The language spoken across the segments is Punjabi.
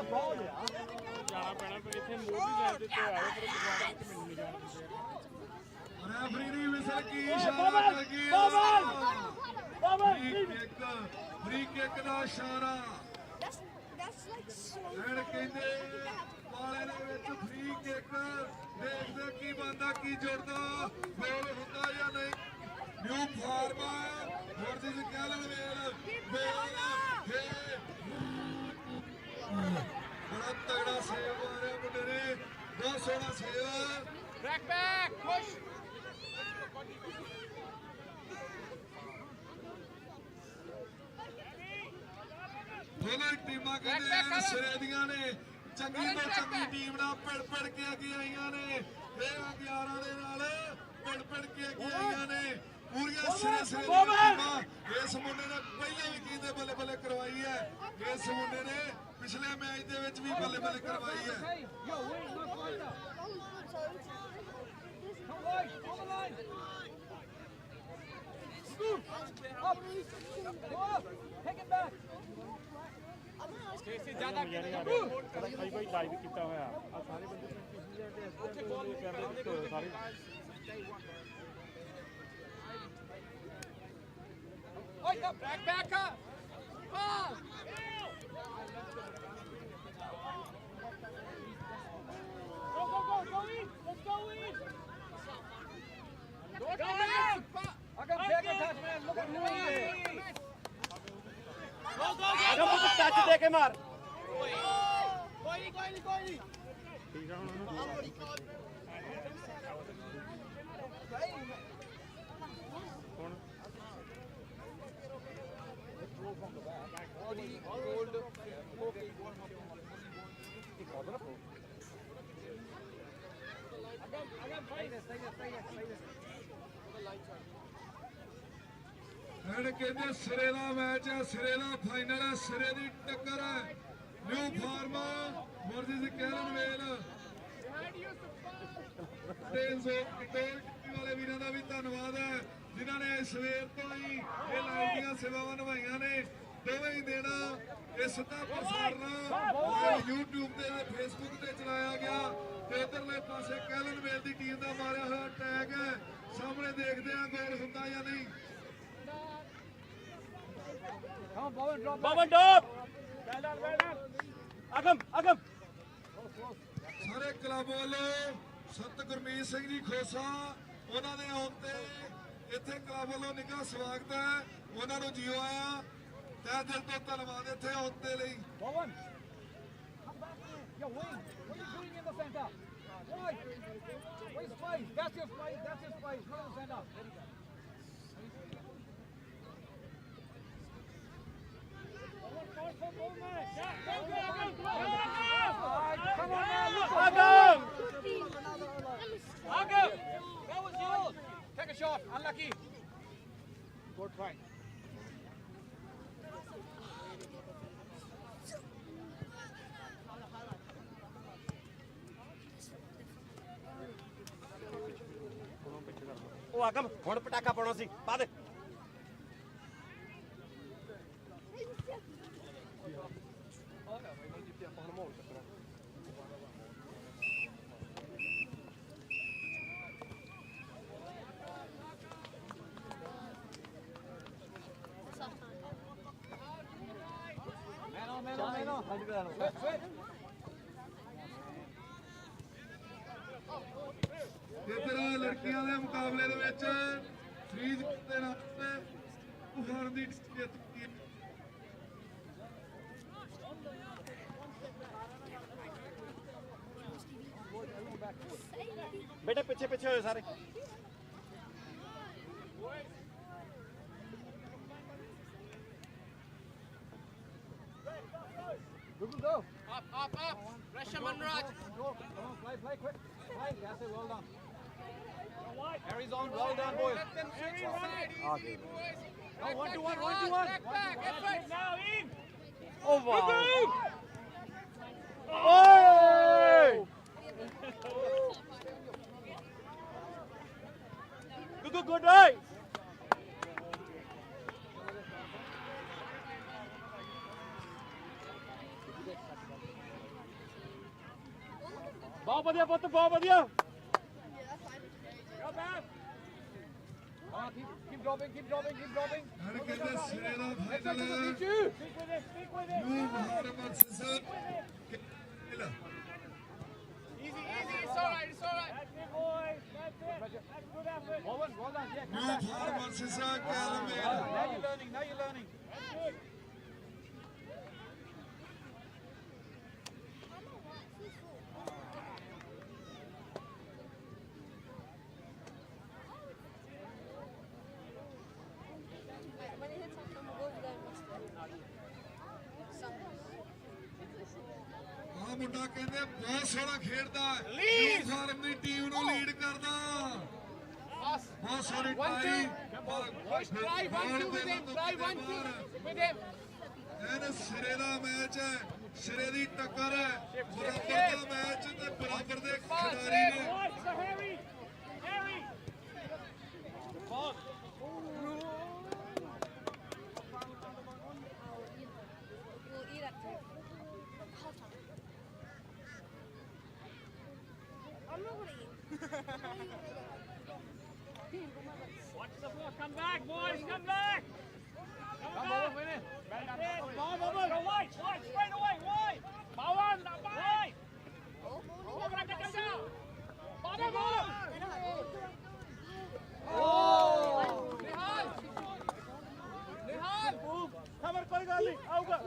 ਜਾਣਾ ਪੈਣਾ ਪਰ ਇੱਥੇ ਮੋਦੀ ਸਾਹਿਬ ਦੇ ਤੇ ਆਏ ਪਰ ਗੁਰਦੁਆਰੇ ਵਿੱਚ ਮੈਨੂੰ ਨਹੀਂ ਜਾਣ ਦਿੰਦੇ ਰੈਫਰੀ ਦੀ ਵਿਸਲ ਕੀ ਇਸ਼ਾਰਾ ਕਰ ਗਈ ਫ੍ਰੀ ਕਿੱਕ ਦਾ ਇਸ਼ਾਰਾ ਐਡ ਕਹਿੰਦੇ ਵਾਲੇ ਦੇ ਵਿੱਚ ਫ੍ਰੀ ਕਿੱਕ ਦੇਖਦੇ ਕੀ ਬੰਦਾ ਕੀ ਜੁੜਦਾ ਗੋਲ ਹੁੰਦਾ ਜਾਂ ਨਹੀਂ ਨਿਊ ਫਾਰਮਾ ਵਰਜ਼ਿਸ ਕੈਲਨ ਵੇਲ ਬੜਾ ਤਗੜਾ ਸੇਵ ਆ ਰਿਹਾ ਮੁੰਡੇ ਨੇ ਬਹੁਤ ਸੋਹਣਾ ਸੇਵ ਬੈਕ ਬੈਕ ਪੁਸ਼ ਦੋਨੋਂ ਟੀਮਾਂ ਕਹਿੰਦੇ ਸਿਰੇ ਦੀਆਂ ਨੇ ਚੰਗੀ ਤੋਂ ਚੰਗੀ ਟੀਮ ਨਾਲ ਪਿੜ ਕੇ ਅੱਗੇ ਆਈਆਂ ਨੇ ਇਹ 11 ਦੇ ਨਾਲ ਪਿੜ ਕੇ ਅੱਗੇ ਆਈਆਂ ਨੇ ਪੂਰੀਆਂ ਸਿਰੇ ਦੀਆਂ ਟੀਮਾਂ ਇਸ ਮੁੰਡੇ ਨੇ ਪਹਿਲਾਂ ਵੀ ਕੀਤੇ ਬੱਲੇ ਬੱਲੇ ਕਰਵਾਈ ਹੈ ਇਸ ਮੁੰਡੇ ਨੇ ਪਿਛਲੇ ਮੈਚ ਦੇ ਵਿੱਚ ਵੀ ਬੱਲੇ ਬੱਲੇ ਕਰਵਾਈ ਹੈ ਕਈ ਕੋਈ ਲਾਈਵ ਕੀਤਾ ਹੋਇਆ ਆ ਸਾਰੇ ਬੰਦੇ ਉੱਥੇ ਬੋਲ ਸਾਰੇ ਓਏ back back pass go in let's go in go in I can take a touch man look at me go touch दे के मार कोई नहीं ठीक है कौन ਹੁਣ ਕਹਿੰਦੇ ਸਿਰੇ ਦਾ ਮੈਚ ਹੈ ਸਿਰੇ ਦਾ ਫਾਈਨਲ ਹੈ ਸਿਰੇ ਦੀ ਟੱਕਰ ਹੈ ਨਿਊ ਫਾਰਮਾ ਵਰਜ਼ਿਸ ਕੈਲਨ ਵੇਲ ਵਾਲੇ ਵੀਰਾਂ ਦਾ ਵੀ ਧੰਨਵਾਦ ਹੈ ਜਿਨ੍ਹਾਂ ਨੇ ਸਵੇਰ ਤੋਂ ਹੀ ਇਹ ਲਾਈਵ ਦੀਆਂ ਸੇਵਾਵਾਂ ਨਿਭਾਈਆਂ ਨੇ ਦੋਵੇਂ ਹੀ ਦੇਣਾ ਇਹ ਸਿੱਧਾ ਪ੍ਰਸਾਰਣ YouTube ਤੇ Facebook ਤੇ ਚਲਾਇਆ ਗਿਆ ਤੇ ਇਧਰਲੇ ਪਾਸੇ ਕੈਲਨ ਵੇਲ ਦੀ ਟੀਮ ਦਾ ਮਾਰਿਆ ਹੋਇਆ ਟੈਗ ਹੈ ਸਾਹਮਣੇ ਦੇਖਦੇ ਆ ਗੋਲ ਹੁੰਦਾ ਜਾਂ ਨਹੀਂ Bowen drop well done Agam ਸਾਰੇ ਕਲੱਬ ਵੱਲੋਂ ਸੰਤ ਗੁਰਮੀਤ ਸਿੰਘ ਜੀ ਖੋਸਾ ਉਹਨਾਂ ਦੇ ਆਉਣ ਤੇ ਇੱਥੇ ਕਲੱਬ ਵੱਲੋਂ ਨਿੱਘਾ ਸਵਾਗਤ ਹੈ ਉਹਨਾਂ ਨੂੰ ਜੀਓ ਆਇਆ ਤਹਿ ਦਿਲ ਤੋਂ ਧੰਨਵਾਦ ਇੱਥੇ ਆਉਣ ਦੇ ਲਈ Bowen come back yo wing what are you doing in the center why where's space that's your space not in the center Come on now, look Agam! Agam! That was yours! Take a shot, unlucky. Good try. Oh Agam, ਹੁਣ ਪਟਾਕਾ ਪਾਉਣਾ ਸੀ ਪਾ ਦੇ ਇੱਧਰ ਲੜਕੀਆਂ ਦੇ ਮੁਕਾਬਲੇ ਦੇ ਵਿੱਚ ਫਰੀਦ ਦੇ ਨਾਲ ਤੂਫਾਨ ਦੀ ਜਿੱਤ ਕੀਤੀ बेटे पीछे पीछे हो सारे go up pressure Manraj go come on play quick play that's it well done Harry's on well done boys let them switch side easy boys no 1-2-1 back that's right now in oh wow oh good right ਬਹੁਤ ਵਧੀਆ ਪੁੱਤ ਬਹੁਤ ਵਧੀਆ keep dropping ਹਣ ਕਹਿੰਦੇ ਸਿਰੇ ਦਾ ਫਾਈਨਲ ਨਿਊ ਮੁਹੰਮਦ ਸਸਰ easy it's all right well done yeah new Muhammad ਸਸਰ ਕੈਲਮੇਰ now you're learning ਆ ਮੁੰਡਾ ਕਹਿੰਦੇ ਬਹੁਤ ਸੋਹਣਾ ਖੇਡਦਾ ਹੈ ਨਿਊ ਫਾਰਮ ਦੀ ਟੀਮ ਨੂੰ ਲੀਡ ਕਰਦਾ ਬਹੁਤ ਸੋਹਣੀ ਟਰਾਈ try 1-2 with him ਇਹਨੇ ਸਿਰੇ ਦਾ ਮੈਚ ਹੈ ਸਿਰੇ ਦੀ ਟੱਕਰ ਹੈ ਬਰਾਬਰ ਦਾ ਮੈਚ ਤੇ ਬਰਾਬਰ ਦੇ ਖਿਡਾਰੀ ਨੇ Watch the ball. Come back, boys. Come back. come on win it Go wide. Straight away. Wide. Bawan. Wide. Over and come down. Ball. Nihal Cover कोई गल नहीं. आऊगा.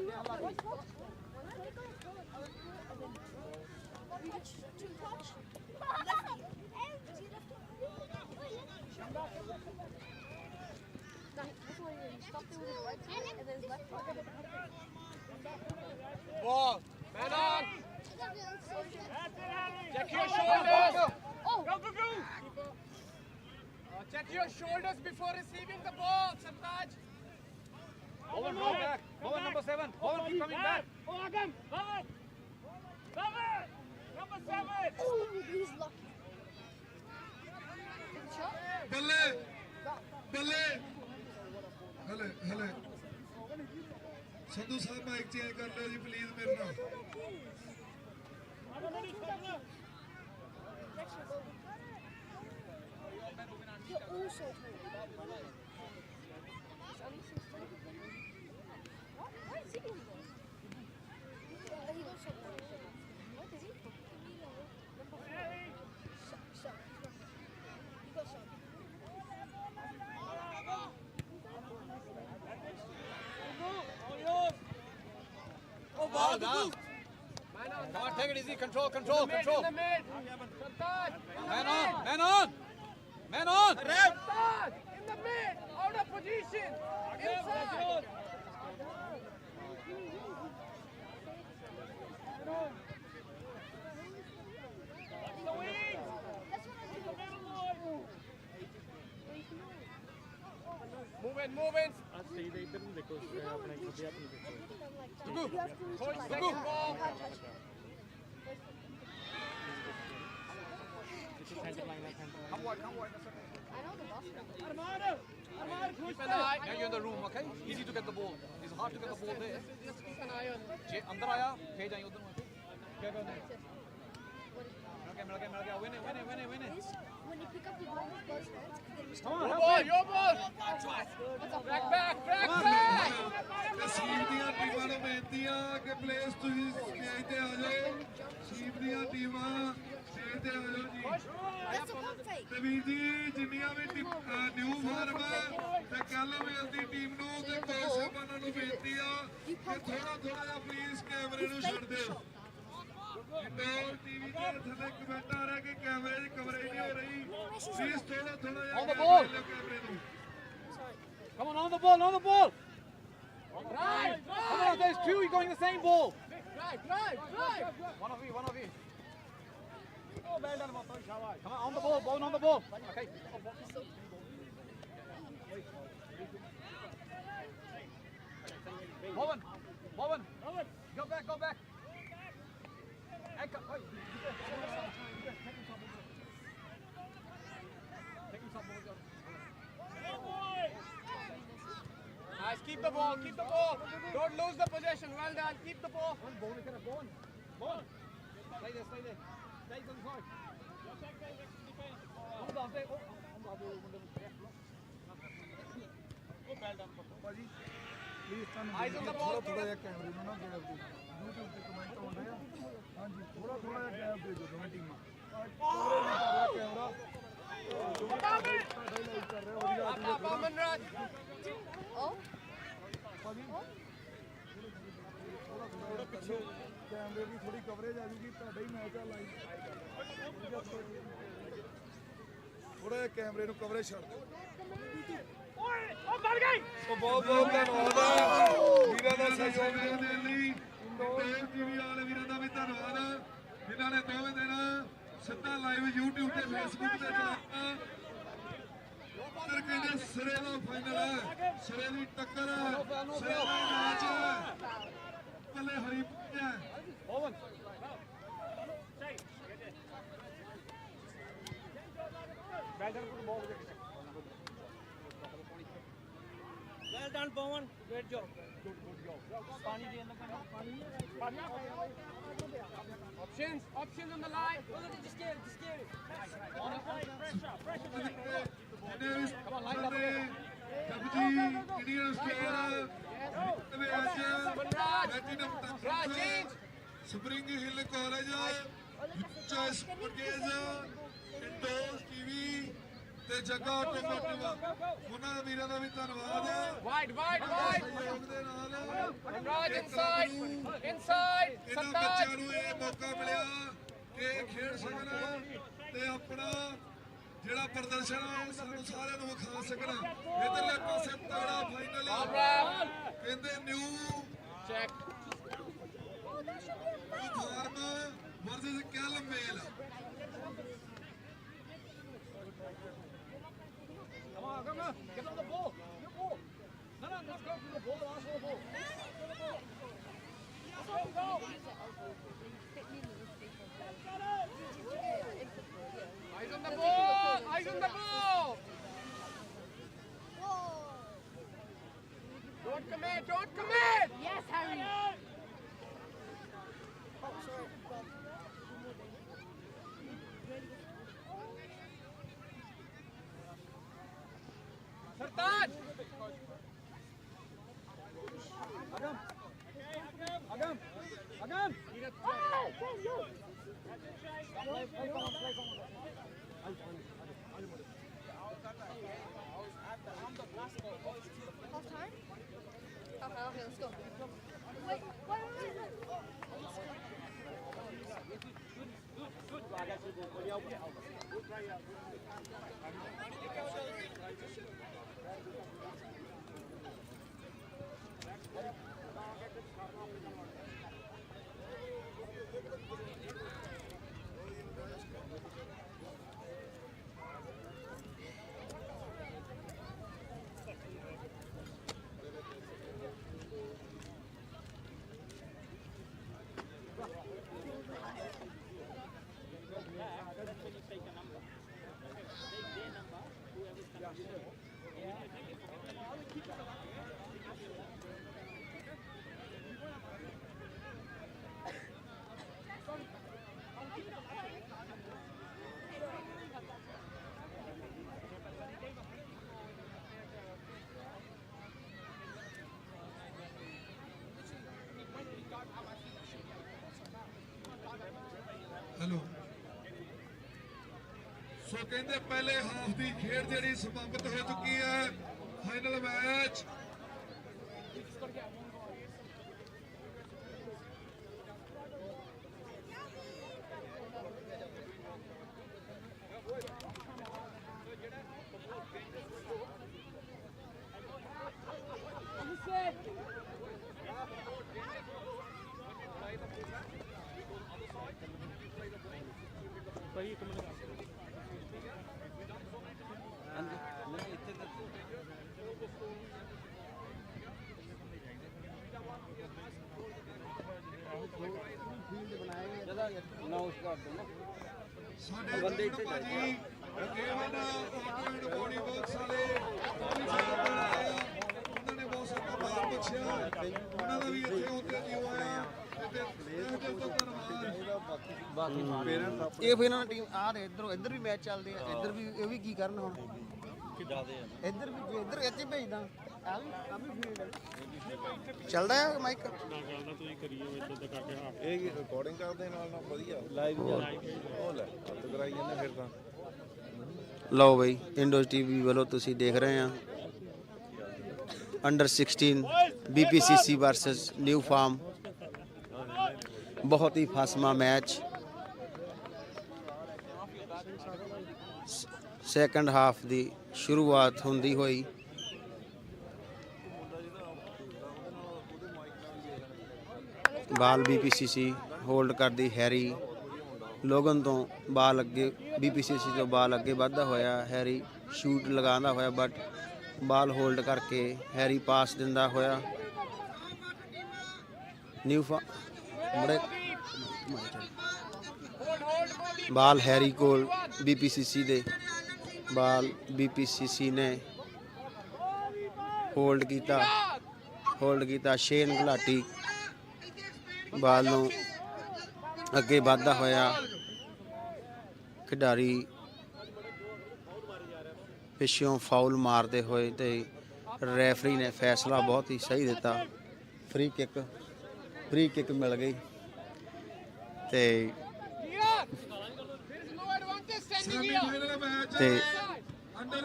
ball man on That's it, Harry. check your shoulders Go. check your shoulders before receiving the ball Sartaj Bowen go back Bowen number 7 Bowen keep coming back Again. Cover. Number 7. Oh, he's lucky. Good shot. ਬੱਲੇ ਬੱਲੇ ਹਲੇ ਸੰਧੂ ਸਾਹਿਬ ਮਾਈਕ ਚੇਂਜ ਕਰ ਲਿਓ ਜੀ ਪਲੀਜ਼ ਮੇਰੇ ਨਾਲ You're also tall. Why is he doing that? He got shot. What is he? Shot. He got shot. ball down come on take it easy control in the mid Sartaj man on Sartaj in the mid out of position inside move in Push second ball come wide I know the boss. keep an eye now you're in the room okay easy to get the ball it's hard to get the ball there just keep an eye on je andar aaya phej jaye udhar nu क्या करना है मिल गया win it This, when you pick up the ball with both hands, then you come start. on your ball track back ਸੀਪ ਦੀਆਂ ਟੀਮਾਂ ਨੂੰ ਬੇਨਤੀ ਆ ਕਿ ਪਲੇਅਰਸ ਤੁਸੀਂ ਸਟੇਜ ਤੇ ਆ ਜਾਓ ਸੀਪ ਦੀਆਂ ਟੀਮਾਂ ਸਟੇਜ ਤੇ ਆ ਜਾਓ ਜੀ That's a pump fake. ਤੇ ਵੀਰ ਜੀ ਜਿੰਨੀਆਂ ਵੀ ਨਿਊ ਫਾਰਮ ਤੇ ਕੈਲਮੇਰ ਦੀ ਟੀਮ ਨੂੰ ਤੇ ਕੋਚ ਸਾਹਿਬਾਨਾਂ ਨੂੰ ਬੇਨਤੀ ਆ ਕਿ ਥੋੜਾ ਜਿਹਾ ਪਲੀਜ਼ ਕੈਮਰੇ ਨੂੰ ਛੱਡ ਦਿਓ ਇੰਡੋਰ ਟੀਵੀ ਦੇ ਥੱਲੇ ਕਮੈਂਟ ਆ ਰਿਹਾ ਕਿ ਕੈਮਰੇ ਦੀ ਕਵਰੇਜ ਨਹੀਂ ਹੋ ਰਹੀ ਪਲੀਜ਼ ਥੋੜਾ ਜਿਹਾ On the ball. ਕੈਮਰੇ ਨੂੰ come on the ball right come on there's two you're going the same ball right one of you oh well done come on the ball on the ball okay Bowen go back Take him some Nice, keep the ball. Don't lose the possession. Well done. Keep the ball. Stay there. Stays on the side. On the ball, ਭਾਜੀ ਪਲੀਜ਼ ਤੁਹਾਨੂੰ Eyes on the ball, ਥੋੜਾ ਜਿਹਾ ਕੈਮਰੇ ਨੂੰ ਨਾ ਗੈਪ ਦਿਓ YouTube ਤੇ ਕਮੈਂਟ ਆਉਂਦੇ ਆ ਹਾਂਜੀ ਥੋੜਾ ਜਿਹਾ ਗੈਪ ਦੇ ਦਿਓ ਦੋਵੇਂ ਟੀਮਾਂ ਕੈਮਰਾ ਕਰ ਰਿਹਾ up, Manraj. Oh. ਭਾਜੀ ਥੋੜਾ ਪਿੱਛੇ ਕੈਮਰੇ ਦੀ ਥੋੜੀ ਕਵਰੇਜ ਆ ਜੂਗੀ ਤੁਹਾਡਾ ਹੀ ਮੈਚ ਆ ਲਾਈਵ ਥੋੜਾ ਜਿਹਾ ਕੈਮਰੇ ਨੂੰ ਕਵਰੇਜ ਛੱਡ ਦਿਓ Oh, ball gay! ਉਹ ਬਹੁਤ ਬਹੁਤ ਧੰਨਵਾਦ ਵੀਰਾਂ ਦਾ ਸਹਿਯੋਗ ਦੇਣ ਲਈ ਇੰਦੋਰ ਟੀਵੀ ਵਾਲੇ ਵੀਰਾਂ ਦਾ ਵੀ ਧੰਨਵਾਦ ਜਿਨ੍ਹਾਂ ਨੇ ਦੋਵੇਂ ਦਿਨ ਸਿੱਧਾ ਲਾਈਵ YouTube ਤੇ Facebook ਤੇ ਚਲਾਇਆ ਤੇ ਕਹਿੰਦੇ ਸਿਰੇ ਦਾ ਫਾਈਨਲ ਹੈ ਸਿਰੇ ਦੀ ਟੱਕਰ ਸਿਰੇ ਦਾ ਮੈਚ ਕੱਲੇ ਹਰੀ ਪੁੱਜਿਆ Owen. Well done, Bowen. Great job. Options on the line. Just get it. Pressure. Come on, line up there. Indian Star Manraj, change. Spring Hill College, Choice Sports, Indoors TV, ਤੇ ਜੱਗਾ ਆਟੋਮੋਟਿਵ ਉਹਨਾਂ ਦਾ ਵੀਰਾਂ ਦਾ ਵੀ ਧੰਨਵਾਦ Wide. ਸਹਿਯੋਗ ਦੇ ਨਾਲ Manraj inside. ਇਹਨਾਂ Sartaj. ਬੱਚਿਆਂ ਨੂੰ ਇਹ ਮੌਕਾ ਮਿਲਿਆ ਕਿ ਇਹ ਖੇਡ ਸਕਣ ਤੇ ਆਪਣਾ ਜਿਹੜਾ ਪ੍ਰਦਰਸ਼ਨ ਆ ਉਹ ਸਾਨੂੰ ਸਾਰਿਆਂ ਨੂੰ ਵਿਖਾ ਸਕਣ ਇਧਰਲੇ ਪਾਸੇ ਤਗੜਾ ਫਾਈਨਲ ਕਹਿੰਦੇ ਨਿਊ Check. ਫਾਰਮ ਵਰਸਸ ਕੈਲਮੇਲ Come on. Get on the ball. Your ball. No, let's go for the ball. Ask for the ball. Eyes on the ball. Eyes on the ball. Whoa. Don't commit. Yes, Harry. Oh, sorry. Sartaj. Agam. Half time? Okay, let's go. Wait. Hello so ਕਹਿੰਦੇ ਪਹਿਲੇ ਹਾਫ ਦੀ ਖੇਡ ਜਿਹੜੀ ਸਮਾਪਤ ਹੋ ਚੁੱਕੀ ਹੈ ਫਾਈਨਲ ਮੈਚ ਸਾਡੇ ਬੰਦੇ ਇੱਥੇ ਭਾਜੀ ਕੇਵਨ ਆਟੋਮੈਟ ਬੋਡੀ ਬਾਕਸ ਵਾਲੇ ਉਹਨਾਂ ਨੇ ਬਹੁਤ ਸਾਰਾ ਬਾਹਰ ਪੁੱਛਿਆ ਉਹਨਾਂ ਦਾ ਵੀ ਇੱਥੇ ਹੁੰਦੇ ਜੀ ਹੋਇਆ ਤੇ ਦਿਲ ਤੋਂ ਧੰਨਵਾਦ ਇਹ ਫਿਰ ਇਹਨਾਂ ਟੀਮ ਆ ਰਹੇ ਇੱਧਰ ਵੀ ਮੈਚ ਚੱਲਦੇ ਆ ਇੱਧਰ ਵੀ ਇਹ ਵੀ ਕੀ ਕਰਨ ਹੁਣ ਇੱਧਰ ਵੀ ਇੱਧਰ ਇੱਥੇ ਭੇਜਦਾ ਆ ਵੀ ਫੀਲਡ ਚੱਲਦਾ ਹੈ ਮਾਈਕ ਇਹ ਰਿਕਾਰਡਿੰਗ ਕਰਦੇ ਨਾਲ ਵਧੀਆ ਲਾਈਵ ਉਹ ਲੈ ਹੱਥ ਕਰਾਈ ਜਾਂਦੇ ਫਿਰ ਤਾਂ ਲਓ ਬਈ ਇੰਡੋਜ਼ ਟੀਵੀ ਵੱਲੋਂ ਤੁਸੀਂ ਦੇਖ ਰਹੇ ਆ under 16 BPCC versus new farm ਬਹੁਤ ਹੀ ਫਾਸਮਾ ਮੈਚ ਸੈਕੰਡ ਹਾਫ ਦੀ ਸ਼ੁਰੂਆਤ ਹੁੰਦੀ ਹੋਈ ਬਾਲ BPCC ਹੋਲਡ ਕਰਦੀ ਹੈਰੀ ਲੋਗਨ ਤੋਂ ਬਾਲ ਅੱਗੇ BPCC ਤੋਂ ਬਾਲ ਅੱਗੇ ਵੱਧਦਾ ਹੋਇਆ ਹੈਰੀ ਸ਼ੂਟ ਲਗਾਉਂਦਾ ਹੋਇਆ ਬਟ ਬਾਲ ਹੋਲਡ ਕਰਕੇ ਹੈਰੀ ਪਾਸ ਦਿੰਦਾ ਹੋਇਆ ਨਿਊ ਬੜੇ ਬਾਲ ਹੈਰੀ ਕੋਲ BPCC ਦੇ ਬਾਲ BPCC ਨੇ ਹੋਲਡ ਕੀਤਾ ਸ਼ੇਨ ਗੁਲਾਟੀ ਬਾਲ ਨੂੰ ਅੱਗੇ ਵੱਧਦਾ ਹੋਇਆ ਖਿਡਾਰੀ ਪਿੱਛੋਂ ਫਾਉਲ ਮਾਰਦੇ ਹੋਏ ਤੇ ਰੈਫਰੀ ਨੇ ਫੈਸਲਾ ਬਹੁਤ ਹੀ ਸਹੀ ਦਿੱਤਾ ਫ੍ਰੀ ਕਿੱਕ ਮਿਲ ਗਈ ਤੇ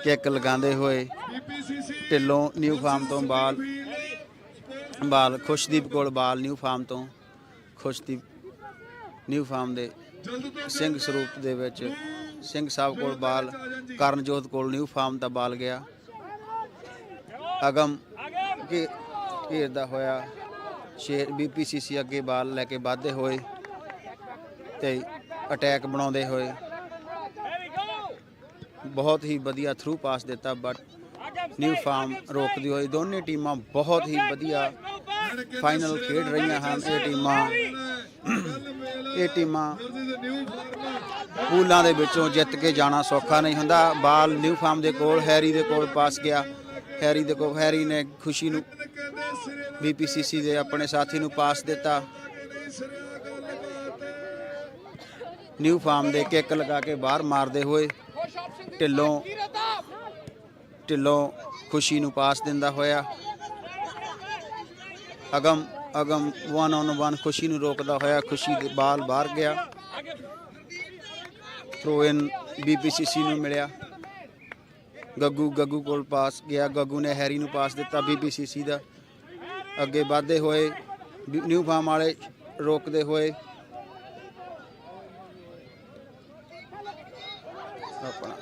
ਕਿੱਕ ਲਗਾਉਂਦੇ ਹੋਏ ਢਿੱਲੋਂ ਨਿਊ ਫਾਰਮ ਤੋਂ ਬਾਲ ਖੁਸ਼ਦੀਪ ਕੋਲ ਬਾਲ ਨਿਊ ਫਾਰਮ ਤੋਂ ਖੁਸ਼ਦੀਪ ਨਿਊ ਫਾਰਮ ਦੇ ਸਿੰਘ ਸਰੂਪ ਦੇ ਵਿੱਚ ਸਿੰਘ ਸਾਹਿਬ ਕੋਲ ਬਾਲ ਕਰਨਜੋਤ ਕੋਲ ਨਿਊ ਫਾਰਮ ਦਾ ਬਾਲ ਗਿਆ ਅਗਮ ਘੇਰਦਾ ਹੋਇਆ ਸ਼ੇਰ BPCC ਅੱਗੇ ਬਾਲ ਲੈ ਕੇ ਵੱਧਦੇ ਹੋਏ ਤੇ ਅਟੈਕ ਬਣਾਉਂਦੇ ਹੋਏ ਬਹੁਤ ਹੀ ਵਧੀਆ ਥਰੂ ਪਾਸ ਦਿੱਤਾ ਬਟ ਨਿਊ ਫਾਰਮ ਰੋਕਦੀ ਹੋਈ ਦੋਨੇ ਟੀਮਾਂ ਬਹੁਤ ਹੀ ਵਧੀਆ ਫਾਈਨਲ ਖੇਡ ਰਹੀਆਂ ਹਨ ਇਹ ਟੀਮਾਂ ਪੂਲਾਂ ਦੇ ਵਿੱਚੋਂ ਜਿੱਤ ਕੇ ਜਾਣਾ ਸੌਖਾ ਨਹੀਂ ਹੁੰਦਾ ਬਾਲ ਨਿਊ ਫਾਰਮ ਦੇ ਕੋਲ ਹੈਰੀ ਦੇ ਕੋਲ ਪਾਸ ਗਿਆ ਹੈਰੀ ਨੇ ਖੁਸ਼ੀ ਨੂੰ BPCC ਦੇ ਆਪਣੇ ਸਾਥੀ ਨੂੰ ਪਾਸ ਦਿੱਤਾ ਨਿਊ ਫਾਰਮ ਦੇ ਕਿੱਕ ਲਗਾ ਕੇ ਬਾਹਰ ਮਾਰਦੇ ਹੋਏ ਢਿੱਲੋਂ ਖੁਸ਼ੀ ਨੂੰ ਪਾਸ ਦਿੰਦਾ ਹੋਇਆ ਅਗਮ 1-on-1 ਖੁਸ਼ੀ ਨੂੰ ਰੋਕਦਾ ਹੋਇਆ ਖੁਸ਼ੀ ਦੇ ਬਾਲ ਬਾਹਰ ਗਿਆ ਥਰੋ ਇਨ BPCC ਨੂੰ ਮਿਲਿਆ ਗੱਗੂ ਕੋਲ ਪਾਸ ਗਿਆ ਗੱਗੂ ਨੇ ਹੈਰੀ ਨੂੰ ਪਾਸ ਦਿੱਤਾ BPCC ਦਾ ਅੱਗੇ ਵਧਦੇ ਹੋਏ ਨਿਊ ਫਾਰਮ ਵਾਲੇ ਰੋਕਦੇ ਹੋਏ ਆਪਣਾ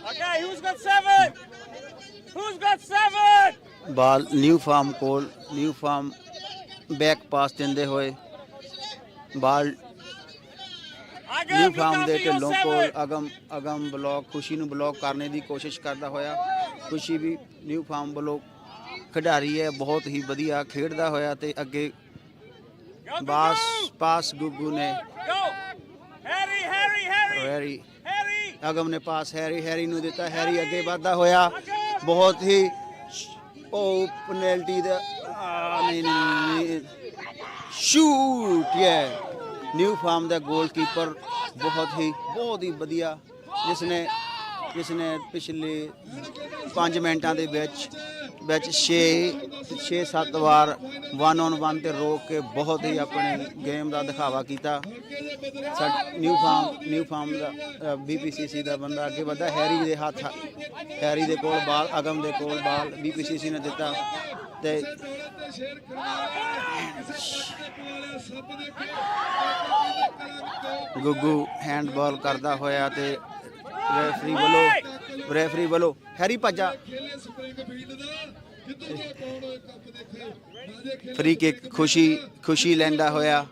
Okay, who's got 7? ਬਾਲ ਨਿਊ ਫਾਰਮ ਕੋਲ ਨਿਊ ਫਾਰਮ ਬੈਕ ਪਾਸ ਦਿੰਦੇ ਹੋਏ ਬਾਲ ਨਿਊ ਫਾਰਮ ਦੇ ਢਿੱਲੋਂ ਕੋਲ ਅਗਮ ਬਲੌਕ ਖੁਸ਼ੀ ਨੂੰ ਬਲੌਕ ਕਰਨੇ ਦੀ ਕੋਸ਼ਿਸ਼ ਕਰਦਾ ਹੋਇਆ ਖੁਸ਼ੀ ਵੀ ਨਿਊ ਫਾਰਮ ਵੱਲੋਂ ਖਿਡਾਰੀ ਹੈ ਬਹੁਤ ਹੀ ਵਧੀਆ ਖੇਡਦਾ ਹੋਇਆ ਤੇ ਅੱਗੇ ਪਾਸ ਗੁੱਗੂ ਨੇ ਹੈਰੀ ਅਗਮ ਨੇ ਪਾਸ ਹੈਰੀ ਨੂੰ ਦਿੱਤਾ ਹੈਰੀ ਅੱਗੇ ਵਧਦਾ ਹੋਇਆ ਬਹੁਤ ਹੀ ਪੈਨਲਟੀ ਦਾ ਨਹੀਂ ਸ਼ੂਟ ਨਿਊ ਫਾਰਮ ਦਾ ਗੋਲਕੀਪਰ ਬਹੁਤ ਹੀ ਵਧੀਆ ਜਿਸ ਨੇ ਪਿਛਲੇ 5 ਮਿੰਟਾਂ ਦੇ ਵਿੱਚ 6-7 ਵਾਰ 1-on-1 ਤੇ ਰੋਕ ਕੇ ਬਹੁਤ ਹੀ ਆਪਣੇ ਗੇਮ ਦਾ ਦਿਖਾਵਾ ਕੀਤਾ ਨਿਊ ਫਾਰਮ ਦਾ BPCC ਦਾ ਬੰਦਾ ਅੱਗੇ ਵਧਦਾ ਹੈਰੀ ਦੇ ਕੋਲ ਬਾਲ ਅਗਮ ਦੇ ਕੋਲ ਬਾਲ BPCC ਨੇ ਦਿੱਤਾ ਤੇ ਗੁੱਗੂ ਹੈਂਡਬਾਲ ਕਰਦਾ ਹੋਇਆ ਤੇ ਰੈਫਰੀ ਵੱਲੋਂ ਹੈਰੀ ਭੱਜਾ ਫ੍ਰੀ ਕਿੱਕ ਖੁਸ਼ੀ ਲੈਂਦਾ ਹੋਇਆ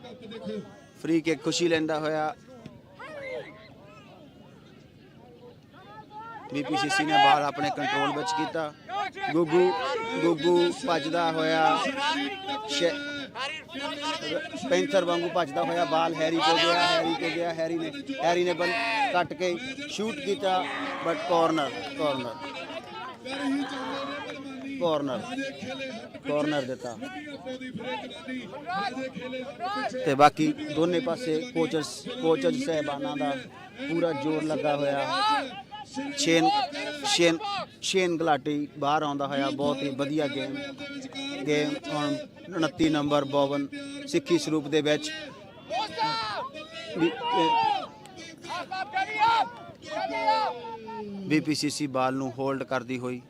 BPCC ਨੇ ਬਾਲ ਆਪਣੇ ਕੰਟਰੋਲ ਵਿੱਚ ਕੀਤਾ ਗੁੱਗੂ ਭੱਜਦਾ ਹੋਇਆ ਪੈਂਥਰ ਵਾਂਗੂ ਭੱਜਦਾ ਹੋਇਆ ਬਾਲ ਹੈਰੀ ਕੋ ਗਿਆ ਹੈਰੀ ਨੇ ਬਲ ਕੱਟ ਕੇ ਸ਼ੂਟ ਕੀਤਾ ਬਟ ਕਾਰਨਰ ਦਿੱਤਾ ਤੇ ਬਾਕੀ ਦੋਨੇ ਪਾਸੇ ਕੋਚਸ ਸਹਿਬਾਨਾਂ ਦਾ ਪੂਰਾ ਜ਼ੋਰ ਲੱਗਾ ਹੋਇਆ। ਸ਼ੇਨ ਗਲਾਟੀ ਬਾਹਰ ਆਉਂਦਾ ਹੋਇਆ, ਬਹੁਤ ਹੀ ਵਧੀਆ ਗੇਮ ਹੁਣ 29 ਨੰਬਰ 52 ਸਿੱਖੀ ਸਰੂਪ ਦੇ ਵਿੱਚ BPCC ਬਾਲ ਨੂੰ ਹੋਲਡ ਕਰਦੀ ਹੋਈ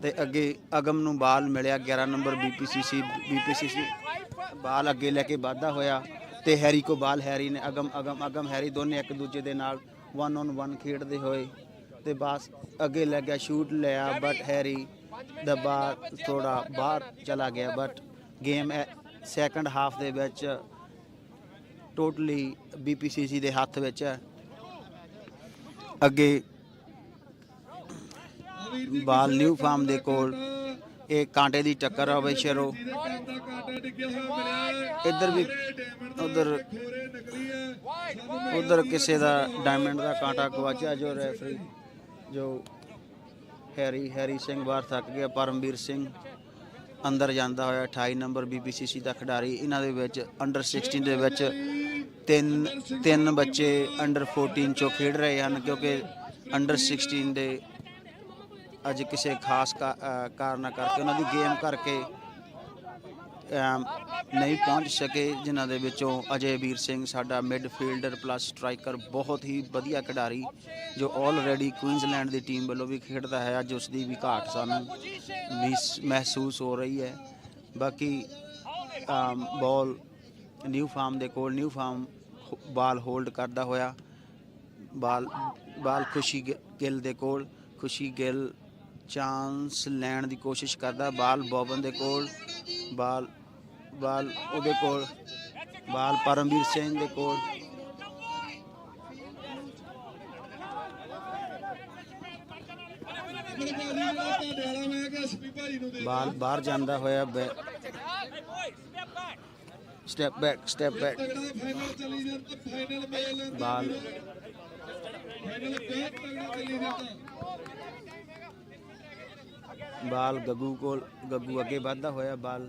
ਤੇ ਅੱਗੇ ਅਗਮ ਨੂੰ ਬਾਲ ਮਿਲਿਆ 11 ਨੰਬਰ BPCC ਬਾਲ ਅੱਗੇ ਲੈ ਕੇ ਵਾਧਾ ਹੋਇਆ ਤੇ ਹੈਰੀ ਕੋ ਬਾਲ ਹੈਰੀ ਨੇ ਅਗਮ ਹੈਰੀ ਦੋਨੇ ਇੱਕ ਦੂਜੇ ਦੇ ਨਾਲ 1-on-1 ਖੇਡਦੇ ਹੋਏ ਤੇ ਬਸ ਅੱਗੇ ਲੱਗਿਆ ਸ਼ੂਟ ਲਿਆ ਬਟ ਹੈਰੀ ਦਾ ਬਾਲ ਥੋੜਾ ਬਾਹਰ ਚਲਾ ਗਿਆ ਬਟ ਗੇਮ ਸੈਕੰਡ ਹਾਫ ਦੇ ਵਿੱਚ ਟੋਟਲੀ BPCC ਦੇ ਹੱਥ ਵਿੱਚ ਹੈ। ਅੱਗੇ ਬਾਲ ਨਿਊ ਫਾਰਮ ਦੇ ਕੋਲ ਇਹ ਕਾਂਟੇ ਦੀ ਟੱਕਰ ਹੋਵੇ ਸ਼ਰੋ ਇੱਧਰ ਵੀ ਉਧਰ ਕਿਸੇ ਦਾ ਡਾਇਮੰਡ ਦਾ ਕਾਂਟਾ ਗਵਾਚਿਆ ਜੋ ਰੈਫਰੀ ਜੋ ਹੈਰੀ ਸਿੰਘ ਬਾਹਰ ਥੱਕ ਗਿਆ। ਪਰਮਵੀਰ ਸਿੰਘ ਅੰਦਰ ਜਾਂਦਾ ਹੋਇਆ 28 ਨੰਬਰ BPCC ਦਾ ਖਿਡਾਰੀ। ਇਹਨਾਂ ਦੇ ਵਿੱਚ ਅੰਡਰ 16 ਦੇ ਵਿੱਚ ਤਿੰਨ ਬੱਚੇ ਅੰਡਰ 14 ਚੋਂ ਖੇਡ ਰਹੇ ਹਨ ਕਿਉਂਕਿ ਅੰਡਰ 16 ਦੇ ਅੱਜ ਕਿਸੇ ਖਾਸ ਕਾਰਨ ਕਰਕੇ ਉਹਨਾਂ ਦੀ ਗੇਮ ਕਰਕੇ ਨਹੀਂ ਪਹੁੰਚ ਸਕੇ, ਜਿਨ੍ਹਾਂ ਦੇ ਵਿੱਚੋਂ ਅਜੇ ਵੀਰ ਸਿੰਘ ਸਾਡਾ ਮਿਡਫੀਲਡਰ ਪਲੱਸ ਸਟਰਾਈਕਰ ਬਹੁਤ ਹੀ ਵਧੀਆ ਖਿਡਾਰੀ ਜੋ ਆਲਰੇਡੀ ਕੁਈਨਜ਼ਲੈਂਡ ਦੀ ਟੀਮ ਵੱਲੋਂ ਵੀ ਖੇਡਦਾ ਹੈ। ਅੱਜ ਉਸ ਦੀ ਵੀ ਘਾਟ ਸਾਨੂੰ ਮਹਿਸੂਸ ਹੋ ਰਹੀ ਹੈ। ਬਾਕੀ ਬਾਲ ਨਿਊ ਫਾਰਮ ਦੇ ਕੋਲ ਬਾਲ ਹੋਲਡ ਕਰਦਾ ਹੋਇਆ ਬਾਲ ਖੁਸ਼ੀ ਗਿੱਲ ਦੇ ਕੋਲ ਖੁਸ਼ੀ ਗਿੱਲ ਚਾਂਸ ਲੈਣ ਦੀ ਕੋਸ਼ਿਸ਼ ਕਰਦਾ ਬਾਲ ਬੋਬਨ ਦੇ ਕੋਲ ਬਾਲ ਉਹਦੇ ਕੋਲ ਬਾਲ ਪਰਮਵੀਰ ਸਿੰਘ ਦੇ ਕੋਲ ਬਾਲ ਬਾਹਰ ਜਾਂਦਾ ਹੋਇਆ ਸਟੈਪ ਬੈਕ ਬਾਲ ਗੱਗੂ ਅੱਗੇ ਵੱਧਦਾ ਹੋਇਆ ਬਾਲ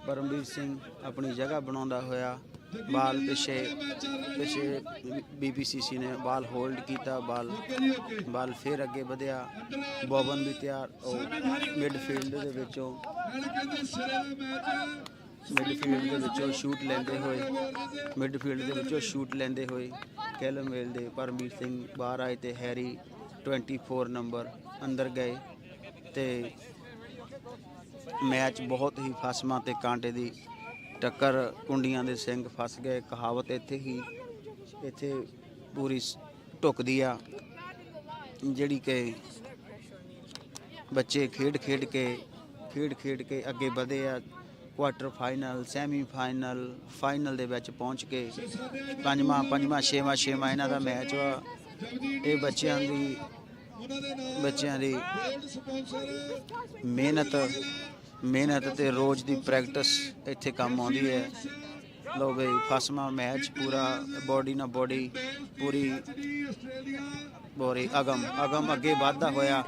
ਪਰਮਵੀਰ ਸਿੰਘ ਆਪਣੀ ਜਗ੍ਹਾ ਬਣਾਉਂਦਾ ਹੋਇਆ ਬਾਲ ਪਿੱਛੇ BPCC ਨੇ ਬਾਲ ਹੋਲਡ ਕੀਤਾ ਬਾਲ ਫਿਰ ਅੱਗੇ ਵਧਿਆ ਬੋਬਨ ਵੀ ਤਿਆਰ ਮਿਡਫੀਲਡ ਦੇ ਵਿੱਚੋਂ ਸ਼ੂਟ ਲੈਂਦੇ ਹੋਏ ਕੈਲਮਵੇਲ ਦੇ ਪਰਮਵੀਰ ਸਿੰਘ ਬਾਹਰ ਆਏ ਤੇ ਹੈਰੀ 24 ਨੰਬਰ ਅੰਦਰ ਗਏ ਤੇ ਮੈਚ ਬਹੁਤ ਹੀ ਫਸਵਾਂ ਤੇ ਕਾਂਟੇ ਦੀ ਟੱਕਰ ਕੁੰਡੀਆਂ ਦੇ ਸਿੰਘ ਫਸ ਗਏ। ਕਹਾਵਤ ਇੱਥੇ ਪੂਰੀ ਢੁੱਕਦੀ ਆ ਜਿਹੜੀ ਕਿ ਬੱਚੇ ਖੇਡ ਕੇ ਅੱਗੇ ਵਧੇ ਆ ਕੁਆਟਰ ਫਾਈਨਲ ਸੈਮੀ ਫਾਈਨਲ ਦੇ ਵਿੱਚ ਪਹੁੰਚ ਕੇ ਪੰਜਵਾਂ ਛੇਵਾਂ ਇਹਨਾਂ ਦਾ ਮੈਚ ਵਾ। ਇਹ ਬੱਚਿਆਂ ਦੀ ਮਿਹਨਤ ਤੇ ਰੋਜ਼ ਦੀ ਪ੍ਰੈਕਟਿਸ ਇੱਥੇ ਕੰਮ ਆਉਂਦੀ ਹੈ। ਲਓ ਬਈ ਫਸਵਾਂ ਮੈਚ ਪੂਰਾ ਬੋਡੀ ਨਾਲ ਬੋਡੀ ਪੂਰੀ ਅਗਮ ਅੱਗੇ ਵੱਧਦਾ ਹੋਇਆ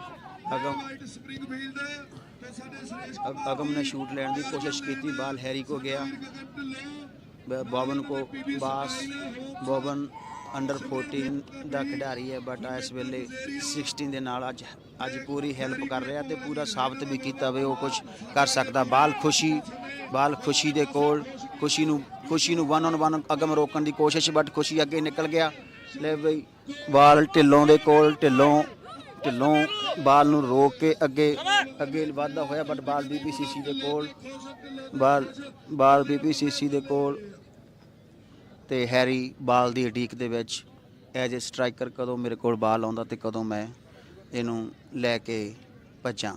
ਅਗਮ ਨੇ ਸ਼ੂਟ ਲੈਣ ਦੀ ਕੋਸ਼ਿਸ਼ ਕੀਤੀ ਬਾਲ ਹੈਰੀ ਕੋ ਗਿਆ ਬੋਬਨ ਅੰਡਰ 14 ਦਾ ਖਿਡਾਰੀ ਹੈ ਬਟ ਇਸ ਵੇਲੇ 16 ਦੇ ਨਾਲ ਅੱਜ ਪੂਰੀ ਹੈਲਪ ਕਰ ਰਿਹਾ ਤੇ ਪੂਰਾ ਸਾਬਤ ਵੀ ਕੀਤਾ ਵੀ ਉਹ ਕੁਝ ਕਰ ਸਕਦਾ। ਬਾਲ ਖੁਸ਼ੀ ਦੇ ਕੋਲ ਖੁਸ਼ੀ ਨੂੰ 1-on-1 ਅਗਮ ਰੋਕਣ ਦੀ ਕੋਸ਼ਿਸ਼ ਬਟ ਖੁਸ਼ੀ ਅੱਗੇ ਨਿਕਲ ਗਿਆ। ਲੈ ਬਈ ਬਾਲ ਢਿੱਲੋਂ ਦੇ ਕੋਲ ਢਿੱਲੋਂ ਬਾਲ ਨੂੰ ਰੋਕ ਕੇ ਅੱਗੇ ਵੱਧਦਾ ਹੋਇਆ ਬਟ ਬਾਲ BPCC ਦੇ ਕੋਲ ਤੇ ਹੈਰੀ ਬਾਲ ਦੀ ਅਡੀਕ ਦੇ ਵਿੱਚ ਐਜ ਏ ਸਟਰਾਈਕਰ ਕਦੋਂ ਮੇਰੇ ਕੋਲ ਬਾਲ ਆਉਂਦਾ ਤੇ ਕਦੋਂ ਮੈਂ ਇਹਨੂੰ ਲੈ ਕੇ ਭੱਜਾਂ।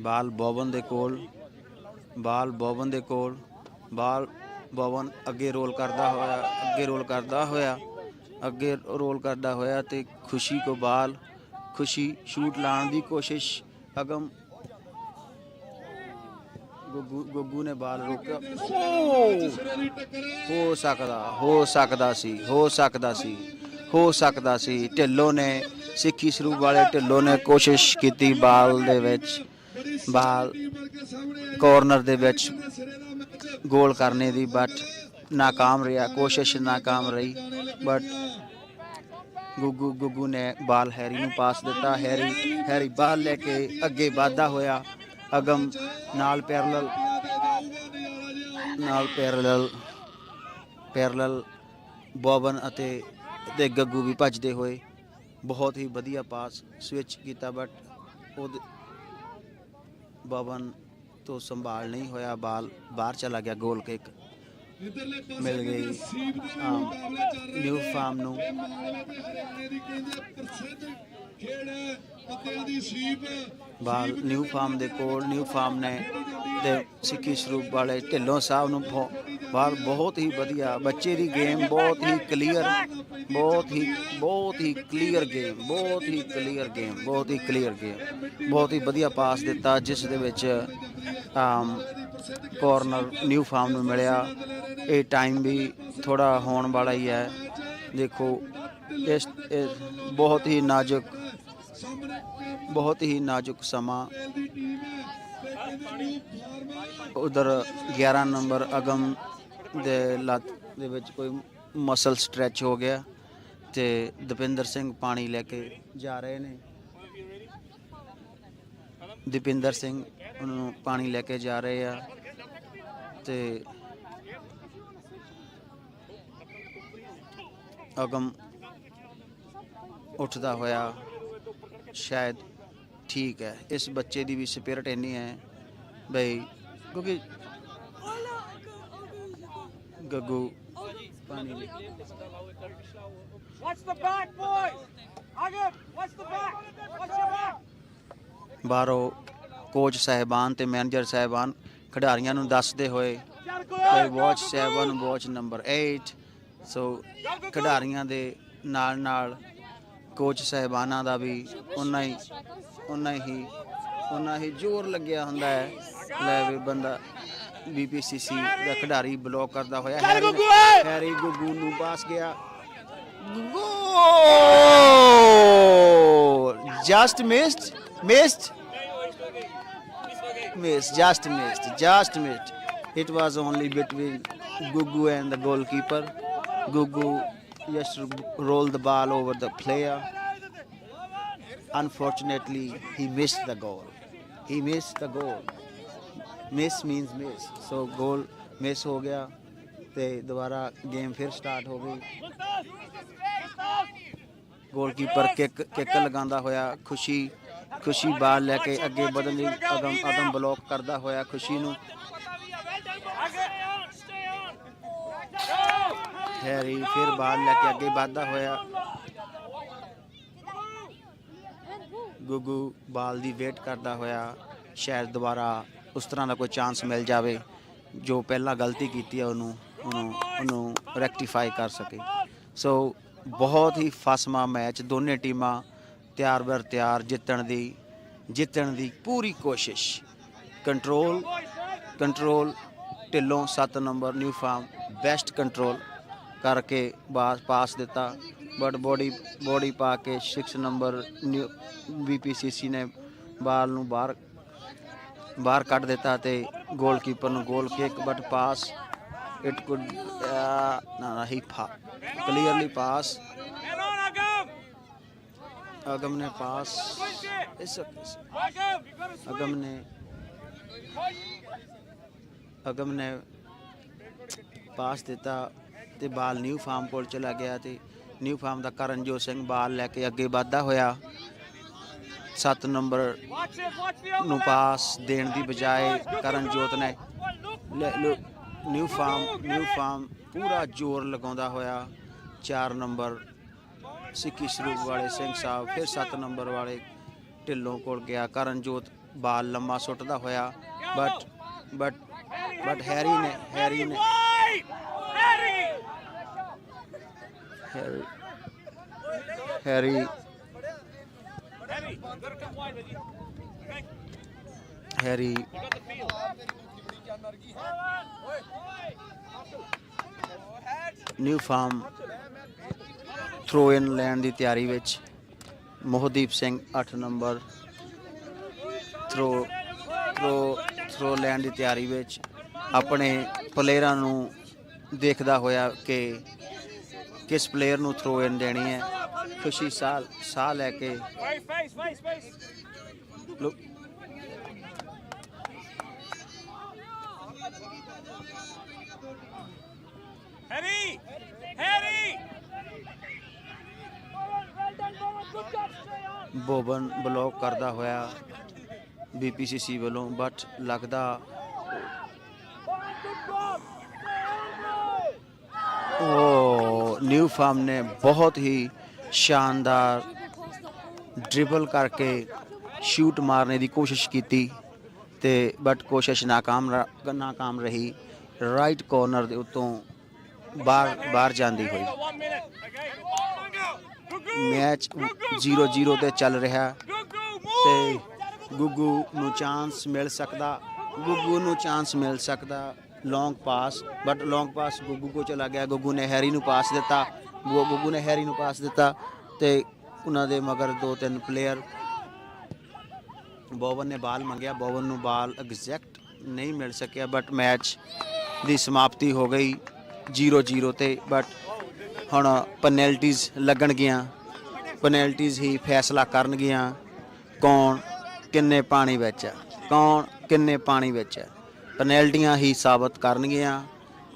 ਬਾਲ ਬੋਬਨ ਦੇ ਕੋਲ ਬੋਬਨ ਅੱਗੇ ਰੋਲ ਕਰਦਾ ਹੋਇਆ ਅੱਗੇ ਰੋਲ ਕਰਦਾ ਹੋਇਆ ਤੇ ਖੁਸ਼ੀ ਕੋ ਬਾਲ, ਖੁਸ਼ੀ ਸ਼ੂਟ ਲਾਉਣ ਦੀ ਕੋਸ਼ਿਸ਼, ਅਗਮ ਗੁੱਗੂ ਨੇ ਬਾਲ ਰੋਕਿਆ। ਹੋ ਸਕਦਾ ਸੀ ਢਿੱਲੋਂ ਨੇ, ਸਿੱਖੀ ਸਰੂਪ ਵਾਲੇ ਢਿੱਲੋਂ ਨੇ ਕੋਸ਼ਿਸ਼ ਕੀਤੀ ਬਾਲ ਦੇ ਵਿੱਚ, ਬਾਲ ਕਾਰਨਰ ਦੇ ਵਿੱਚ ਗੋਲ ਕਰਨੇ ਦੀ, ਬਟ ਨਾਕਾਮ ਰਿਹਾ, ਕੋਸ਼ਿਸ਼ ਨਾਕਾਮ ਰਹੀ। ਬਟ ਗੁੱਗੂ ਨੇ ਬਾਲ ਹੈਰੀ ਨੂੰ ਪਾਸ ਦਿੱਤਾ। ਹੈਰੀ ਬਾਲ ਲੈ ਕੇ ਅੱਗੇ ਵਧਦਾ ਹੋਇਆ, ਅਗਮ ਨਾਲ ਪੈਰਲਲ ਬੋਬਨ ਅਤੇ ਗੱਗੂ ਵੀ ਭੱਜਦੇ ਹੋਏ ਬਹੁਤ ਹੀ ਵਧੀਆ ਪਾਸ ਸਵਿਚ ਕੀਤਾ, ਬਟ ਉਹ ਬੋਬਨ ਤੋਂ ਸੰਭਾਲ ਨਹੀਂ ਹੋਇਆ, ਬਾਲ ਬਾਹਰ ਚਲਾ ਗਿਆ। ਗੋਲ ਕਿੱਕ ਮਿਲ ਗਈ ਨਿਊ ਫਾਰਮ ਨੂੰ। ਬਾਲ ਨਿਊ ਫਾਰਮ ਦੇ ਕੋਲ, ਨਿਊ ਫਾਰਮ ਨੇ ਤੇ ਸਿੱਖੀ ਸਰੂਪ ਵਾਲੇ ਢਿੱਲੋਂ ਸਾਹਿਬ ਨੂੰ ਬਾਲ ਬਹੁਤ ਹੀ ਵਧੀਆ, ਬੱਚੇ ਦੀ ਗੇਮ ਬਹੁਤ ਹੀ ਕਲੀਅਰ ਗੇਮ, ਬਹੁਤ ਹੀ ਵਧੀਆ ਪਾਸ ਦਿੱਤਾ, ਜਿਸ ਦੇ ਵਿੱਚ ਕਾਰਨਰ ਨਿਊ ਫਾਰਮ ਨੂੰ ਮਿਲਿਆ। ਇਹ ਟਾਈਮ ਵੀ ਥੋੜਾ ਹੋਣ ਵਾਲਾ ਹੀ ਹੈ। ਦੇਖੋ ਇਸ ਬਹੁਤ ਹੀ ਨਾਜ਼ੁਕ ਸਮਾਂ। ਉਧਰ 11 ਨੰਬਰ ਅਗਮ ਦੇ ਲੱਤ ਦੇ ਵਿੱਚ ਕੋਈ ਮਸਲ ਸਟ੍ਰੈਚ ਹੋ ਗਿਆ ਤੇ ਦਪਿੰਦਰ ਸਿੰਘ ਪਾਣੀ ਲੈ ਕੇ ਜਾ ਰਹੇ ਨੇ। ਦਪਿੰਦਰ ਸਿੰਘ ਉਹਨੂੰ ਪਾਣੀ ਲੈ ਕੇ ਜਾ ਰਹੇ ਆ ਤੇ ਅਗਮ ਉੱਠਦਾ ਹੋਇਆ, ਸ਼ਾਇਦ ਠੀਕ ਹੈ। ਇਸ ਬੱਚੇ ਦੀ ਵੀ ਸਪਿਰਿਟ ਇੰਨੀ ਹੈ ਬਈ, ਕਿਉਂਕਿ ਗੱਗੂ ਪਾਣੀ ਬਾਹਰੋਂ ਕੋਚ ਸਾਹਿਬਾਨ ਤੇ ਮੈਨੇਜਰ ਸਾਹਿਬਾਨ ਖਿਡਾਰੀਆਂ ਨੂੰ ਦੱਸਦੇ ਹੋਏ ਵਾਚ 7 ਵਾਚ ਨੰਬਰ 8। ਸੋ ਖਿਡਾਰੀਆਂ ਦੇ ਨਾਲ ਕੋਚ ਸਾਹਿਬਾਨਾਂ ਦਾ ਵੀ ਉਨਾ ਹੀ ਜ਼ੋਰ ਲੱਗਿਆ ਹੁੰਦਾ ਹੈ। ਲੈ ਵੀ ਬੰਦਾ BPCC ਦਾ ਖਿਡਾਰੀ ਬਲੌਕ ਕਰਦਾ ਹੋਇਆ, ਹੈਰੀ ਗੁੱਗੂ ਨੂੰ ਪਾਸ ਗਿਆ, just missed. It was only between Gugu and the goalkeeper. Gugu just rolled the ball over the player. Unfortunately, he missed the goal. Miss means miss. So goal miss हो गया ਤੇ ਦੁਬਾਰਾ ਗੇਮ ਫਿਰ ਸਟਾਰਟ ਹੋ ਗਈ। ਗੋਲਕੀਪਰ ਕਿੱਕ ਲਗਾਉਂਦਾ ਹੋਇਆ, ਖੁਸ਼ੀ ਬਾਲ ਲੈ ਕੇ ਅੱਗੇ ਵਧਣ ਦੀ ਅਗਮ ਬਲੌਕ ਕਰਦਾ ਹੋਇਆ ਖੁਸ਼ੀ ਨੂੰ। ਹੈਰੀ ਫਿਰ ਬਾਲ ਲੈ ਕੇ ਅੱਗੇ ਵਧਦਾ ਹੋਇਆ, ਗੁੱਗੂ ਬਾਲ ਦੀ ਵੇਟ ਕਰਦਾ ਹੋਇਆ, ਸ਼ਾਇਦ ਦੁਬਾਰਾ ਉਸ ਤਰ੍ਹਾਂ ਦਾ ਕੋਈ ਚਾਂਸ ਮਿਲ ਜਾਵੇ ਜੋ ਪਹਿਲਾਂ ਗਲਤੀ ਕੀਤੀ ਹੈ ਉਹਨੂੰ ਰੈਕਟੀਫਾਈ ਕਰ ਸਕੇ। ਸੋ ਬਹੁਤ ਹੀ ਫਸਮਾ ਮੈਚ, ਦੋਨੇ ਟੀਮਾਂ ਤਿਆਰ ਬਰ ਤਿਆਰ, ਜਿੱਤਣ ਦੀ ਪੂਰੀ ਕੋਸ਼ਿਸ਼। Control Dhillon 7 number new farm best control ਕਰਕੇ ਪਾਸ ਦਿੱਤਾ, ਬਟ ਬੋਡੀ ਪਾ ਕੇ 6 ਨੰਬਰ BPCC ਨੇ ਬਾਲ ਨੂੰ ਬਾਹਰ ਕੱਢ ਦਿੱਤਾ ਤੇ ਗੋਲਕੀਪਰ ਨੂੰ goal kick, but pass it could he clearly pass. Agam ਨੇ ਪਾਸ ਅਗਮ ਨੇ ਪਾਸ ਦਿੱਤਾ ਤੇ ਬਾਲ ਨਿਊ ਫਾਰਮ ਕੋਲ ਚਲਾ ਗਿਆ ਤੇ ਨਿਊ ਫਾਰਮ ਦਾ ਕਰਨਜੋਤ ਸਿੰਘ ਬਾਲ ਲੈ ਕੇ ਅੱਗੇ ਵਧਦਾ ਹੋਇਆ 7 ਨੰਬਰ ਨੂੰ ਪਾਸ ਦੇਣ ਦੀ ਬਜਾਏ ਕਰਨਜੋਤ ਨੇ ਨਿਊ ਫਾਰਮ ਪੂਰਾ ਜ਼ੋਰ ਲਗਾਉਂਦਾ ਹੋਇਆ 4 ਨੰਬਰ ਸਿੱਖੀ ਸਰੂਪ ਵਾਲੇ ਸਿੰਘ ਸਾਹਿਬ, ਫਿਰ 7 ਨੰਬਰ ਵਾਲੇ ਢਿੱਲੋਂ ਕੋਲ ਗਿਆ। ਕਰਨਜੋਤ ਬਾਲ ਲੰਮਾ ਸੁੱਟਦਾ ਹੋਇਆ, ਬਟ ਹੈਰੀ ਨੇ Harry Harry new farm throw in ਲੈਣ ਦੀ ਤਿਆਰੀ ਵਿੱਚ। ਮੋਹਦੀਪ ਸਿੰਘ 8 ਨੰਬਰ ਥਰੋ ਲੈਣ ਦੀ ਤਿਆਰੀ ਵਿੱਚ ਆਪਣੇ ਪਲੇਅਰਾਂ ਨੂੰ ਦੇਖਦਾ ਹੋਇਆ ਕਿ ਕਿਸ ਪਲੇਅਰ ਨੂੰ ਥਰੋ ਇਨ ਦੇਣੀ ਹੈ। ਖੁਸ਼ੀ ਸਾਹ ਲੈ ਕੇ ਬੋਬਨ ਬਲੌਕ ਕਰਦਾ ਹੋਇਆ BPCC ਵੱਲੋਂ, ਬਟ ਲੱਗਦਾ ਨਿਊ ਫਾਰਮ ਨੇ ਬਹੁਤ ਹੀ ਸ਼ਾਨਦਾਰ ਡ੍ਰਿਬਲ ਕਰਕੇ ਸ਼ੂਟ ਮਾਰਨੇ ਦੀ ਕੋਸ਼ਿਸ਼ ਕੀਤੀ ਤੇ ਬਟ ਕੋਸ਼ਿਸ਼ ਨਾਕਾਮ ਰਹੀ। ਰਾਈਟ ਕਾਰਨਰ ਦੇ ਉੱਤੋਂ ਬਾਹਰ ਜਾਂਦੀ ਹੋਈ। ਮੈਚ 0-0 ਤੇ ਚੱਲ ਰਿਹਾ ਤੇ ਗੁੱਗੂ ਨੂੰ ਚਾਂਸ ਮਿਲ ਸਕਦਾ ਲੌਂਗ ਪਾਸ, ਬਟ ਲੌਂਗ ਪਾਸ ਗੁੱਗੂ ਕੋ ਚਲਾ ਗਿਆ। ਗੁੱਗੂ ਨੇ ਹੈਰੀ ਨੂੰ ਪਾਸ ਦਿੱਤਾ ਤੇ ਉਹਨਾਂ ਦੇ ਮਗਰ 2-3 ਪਲੇਅਰ। ਬੋਵਨ ਨੇ ਬਾਲ ਮੰਗਿਆ, ਬੋਵਨ ਨੂੰ ਬਾਲ ਐਗਜ਼ੈਕਟ ਨਹੀਂ ਮਿਲ ਸਕਿਆ, ਬਟ ਮੈਚ ਦੀ ਸਮਾਪਤੀ ਹੋ ਗਈ 0-0 ਤੇ। ਬਟ ਹੁਣ ਪੈਨਲਟੀਜ਼ ਲੱਗਣਗੀਆਂ, ਪੈਨਲਟੀਜ਼ ਹੀ ਫੈਸਲਾ ਕਰਨਗੀਆਂ ਕੌਣ ਕਿੰਨੇ ਪਾਣੀ ਵਿੱਚ ਹੈ। ਪੈਨਲਟੀਆਂ ਹੀ ਸਾਬਤ ਕਰਨਗੀਆਂ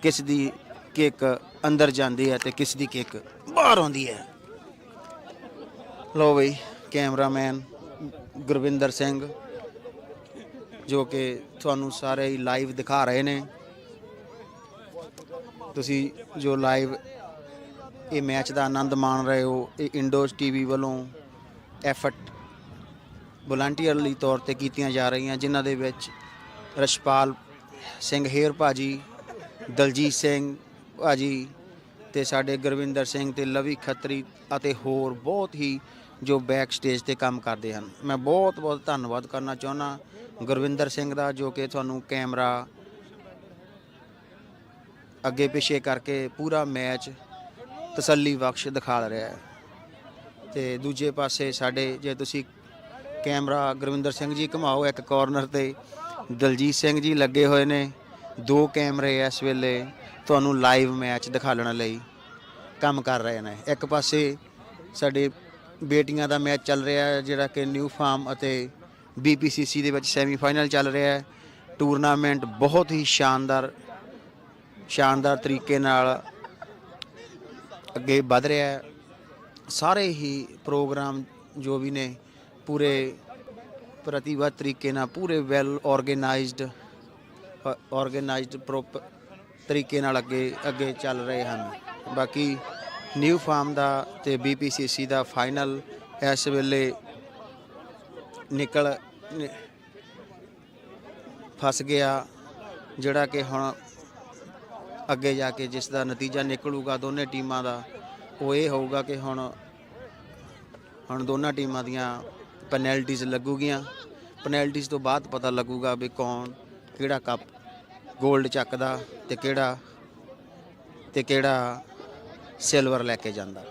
ਕਿਸ ਦੀ ਕਿੱਕ ਅੰਦਰ ਜਾਂਦੀ ਹੈ ਤੇ ਕਿਸ ਦੀ ਕਿੱਕ ਬਾਹਰ ਆਉਂਦੀ ਹੈ। ਲੋ ਬਈ, ਕੈਮਰਾਮੈਨ ਗੁਰਵਿੰਦਰ ਸਿੰਘ ਜੋ ਕਿ ਤੁਹਾਨੂੰ ਸਾਰੇ ਹੀ ਲਾਈਵ ਦਿਖਾ ਰਹੇ ਨੇ। ਤੁਸੀਂ ਜੋ ਲਾਈਵ ਇਹ ਮੈਚ ਦਾ ਆਨੰਦ ਮਾਣ ਰਹੇ ਹੋ, ਇਹ ਇੰਡੋਜ਼ TV ਵੱਲੋਂ ਐਫਰਟ ਵਲੰਟੀਅਰਲੀ ਤੌਰ ਤੇ ਕੀਤੀਆਂ ਜਾ ਰਹੀਆਂ, ਜਿਨ੍ਹਾਂ ਦੇ ਵਿੱਚ ਰਸ਼ਪਾਲ ਸਿੰਘ ਹੇਰ ਭਾਜੀ, ਦਲਜੀਤ ਸਿੰਘ ਭਾਜੀ ਤੇ ਸਾਡੇ ਗੁਰਵਿੰਦਰ ਸਿੰਘ ਤੇ ਲਵੀ ਖੱਤਰੀ ਅਤੇ ਹੋਰ ਬਹੁਤ ਹੀ ਜੋ ਬੈਕ ਸਟੇਜ ਤੇ ਕੰਮ ਕਰਦੇ ਹਨ। ਮੈਂ ਬਹੁਤ ਧੰਨਵਾਦ ਕਰਨਾ ਚਾਹੁੰਦਾ ਗੁਰਵਿੰਦਰ ਸਿੰਘ ਦਾ, ਜੋ ਕਿ ਤੁਹਾਨੂੰ ਕੈਮਰਾ ਅੱਗੇ ਪਿੱਛੇ ਕਰਕੇ ਪੂਰਾ ਮੈਚ ਤਸੱਲੀ ਬਖਸ਼ ਦਿਖਾ ਰਿਹਾ ਹੈ। ਤੇ ਦੂਜੇ ਪਾਸੇ ਸਾਡੇ ਜੇ ਤੁਸੀਂ ਕੈਮਰਾ ਗੁਰਵਿੰਦਰ ਸਿੰਘ ਜੀ ਘੁਮਾਓ ਇੱਕ ਕਾਰਨਰ ਤੇ, ਦਲਜੀਤ ਸਿੰਘ ਜੀ ਲੱਗੇ ਹੋਏ ਨੇ। 2 ਕੈਮਰੇ ਇਸ ਵੇਲੇ ਤੁਹਾਨੂੰ ਲਾਈਵ ਮੈਚ ਦਿਖਾਉਣ ਲਈ ਕੰਮ ਕਰ ਰਹੇ ਨੇ। ਇੱਕ ਪਾਸੇ ਸਾਡੇ ਬੇਟੀਆਂ ਦਾ ਮੈਚ ਚੱਲ ਰਿਹਾ ਹੈ, ਜਿਹੜਾ ਕਿ ਨਿਊ ਫਾਰਮ ਅਤੇ BPCC ਦੇ ਵਿੱਚ ਸੈਮੀਫਾਈਨਲ ਚੱਲ ਰਿਹਾ ਹੈ। ਟੂਰਨਾਮੈਂਟ ਬਹੁਤ ਹੀ ਸ਼ਾਨਦਾਰ ਤਰੀਕੇ ਨਾਲ ਅੱਗੇ ਵਧ ਰਿਹਾ ਹੈ। ਸਾਰੇ ਹੀ ਪ੍ਰੋਗਰਾਮ ਜੋ ਵੀ ਨੇ ਪੂਰੇ ਪ੍ਰਤੀਬੱਧ ਤਰੀਕੇ ਨਾਲ, ਪੂਰੇ ਵੈਲ ਆਰਗੇਨਾਈਜ਼ਡ ਪ੍ਰੋਪਰ ਤਰੀਕੇ ਨਾਲ ਅੱਗੇ ਚੱਲ ਰਹੇ ਹਨ। ਬਾਕੀ ਨਿਊ ਫਾਰਮ ਦਾ ਤੇ BPCC ਦਾ ਫਾਈਨਲ ਇਸ ਵੇਲੇ ਫਸ ਗਿਆ, ਜਿਹੜਾ ਕਿ ਹੁਣ ਅੱਗੇ ਜਾ ਕੇ ਜਿਸ ਦਾ ਨਤੀਜਾ ਨਿਕਲੂਗਾ ਦੋਨੇ ਟੀਮਾਂ ਦਾ, ਉਹ ਇਹ ਹੋਊਗਾ ਕਿ ਹੁਣ ਦੋਨਾਂ ਟੀਮਾਂ ਦੀਆਂ ਪੈਨਲਟੀਜ਼ ਲੱਗੂਗੀਆਂ। ਪੈਨਲਟੀਜ਼ ਤੋਂ ਬਾਅਦ ਪਤਾ ਲੱਗੂਗਾ ਵੀ ਕਿਹੜਾ ਕੱਪ ਗੋਲਡ ਚੱਕਦਾ ਤੇ ਕਿਹੜਾ ਸਿਲਵਰ ਲੈ ਕੇ ਜਾਂਦਾ।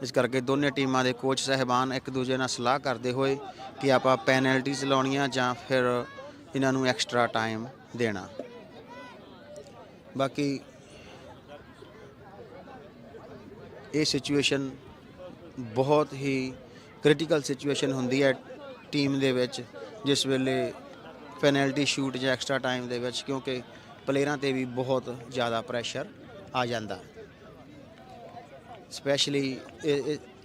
ਇਸ ਕਰਕੇ ਦੋਨੇ ਟੀਮਾਂ ਦੇ ਕੋਚ ਸਾਹਿਬਾਨ ਇੱਕ ਦੂਜੇ ਨਾਲ ਸਲਾਹ ਕਰਦੇ ਹੋਏ ਕਿ ਆਪਾਂ ਪੈਨਲਟੀਜ਼ ਲਾਉਣੀਆਂ ਜਾਂ ਫਿਰ ਇਹਨਾਂ ਨੂੰ ਐਕਸਟਰਾ ਟਾਈਮ ਦੇਣਾ। ਬਾਕੀ ਇਹ ਸਿਚੁਏਸ਼ਨ ਬਹੁਤ ਹੀ ਕ੍ਰਿਟੀਕਲ ਸਿਚੁਏਸ਼ਨ ਹੁੰਦੀ ਹੈ ਟੀਮ ਦੇ ਵਿੱਚ, ਜਿਸ ਵੇਲੇ ਪੈਨਲਟੀ ਸ਼ੂਟ ਜਾਂ ਐਕਸਟਰਾ ਟਾਈਮ ਦੇ ਵਿੱਚ, ਕਿਉਂਕਿ ਪਲੇਅਰਾਂ 'ਤੇ ਵੀ ਬਹੁਤ ਜ਼ਿਆਦਾ ਪ੍ਰੈਸ਼ਰ ਆ ਜਾਂਦਾ। ਸਪੈਸ਼ਲੀ